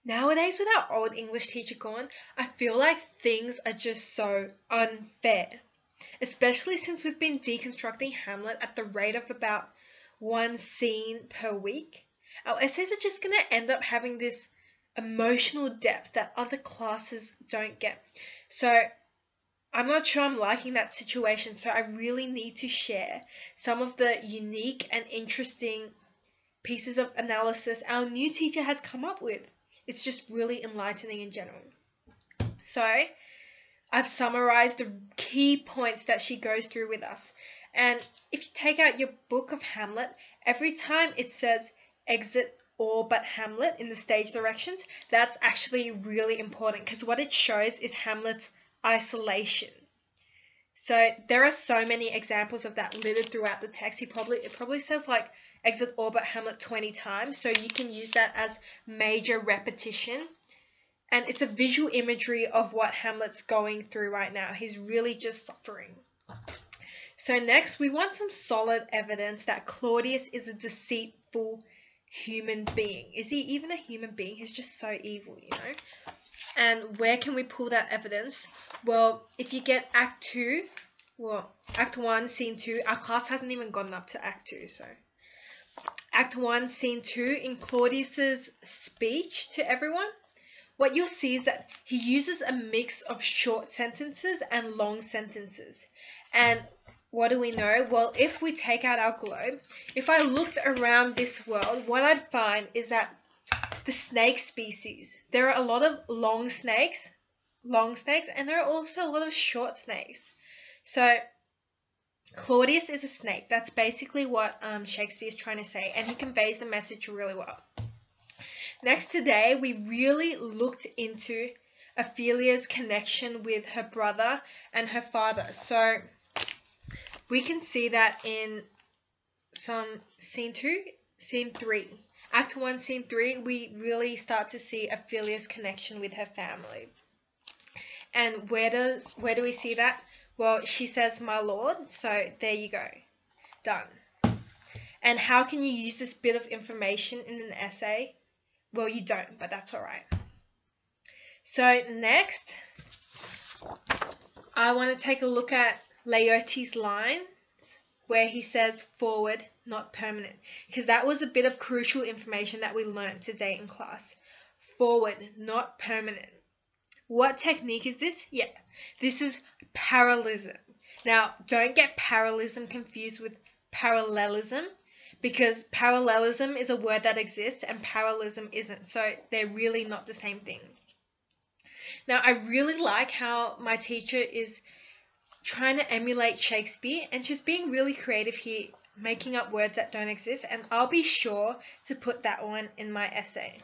Nowadays, with our old English teacher gone, I feel like things are just so unfair. Especially since we've been deconstructing Hamlet at the rate of about one scene per week. Our essays are just going to end up having this emotional depth that other classes don't get. So I'm not sure I'm liking that situation, so I really need to share some of the unique and interesting pieces of analysis our new teacher has come up with. It's just really enlightening in general. So I've summarized the key points that she goes through with us. And if you take out your book of Hamlet, every time it says exit all but Hamlet in the stage directions, that's actually really important because what it shows is Hamlet's isolation. So there are so many examples of that littered throughout the text. It probably says like exit all but Hamlet 20 times, so you can use that as major repetition. And it's a visual imagery of what Hamlet's going through right now. He's really just suffering. So next, we want some solid evidence that Claudius is a deceitful human being. Is he even a human being? He's just so evil, you know? And where can we pull that evidence? Well, if you get Act 1, Scene 2, our class hasn't even gotten up to Act 2, so. Act 1, Scene 2, in Claudius's speech to everyone, what you'll see is that he uses a mix of short sentences and long sentences. And what do we know? Well, if we take out our globe, if I looked around this world, what I'd find is that the snake species, there are a lot of long snakes, and there are also a lot of short snakes. So Claudius is a snake. That's basically what Shakespeare is trying to say, and he conveys the message really well. Next, today, we really looked into Ophelia's connection with her brother and her father. So we can see that in some Scene 3. Act 1, Scene 3, we really start to see Ophelia's connection with her family. And where do we see that? Well, she says, "My lord," so there you go. Done. And how can you use this bit of information in an essay? Well, you don't, but that's alright. So next, I want to take a look at Laertes' lines where he says forward, not permanent, because that was a bit of crucial information that we learned today in class. Forward, not permanent. What technique is this? Yeah, this is parallelism. Now, don't get parallelism confused with parallelism, because parallelism is a word that exists and parallelism isn't, so they're really not the same thing. Now, I really like how my teacher is trying to emulate Shakespeare, and she's being really creative here, making up words that don't exist, and I'll be sure to put that one in my essay.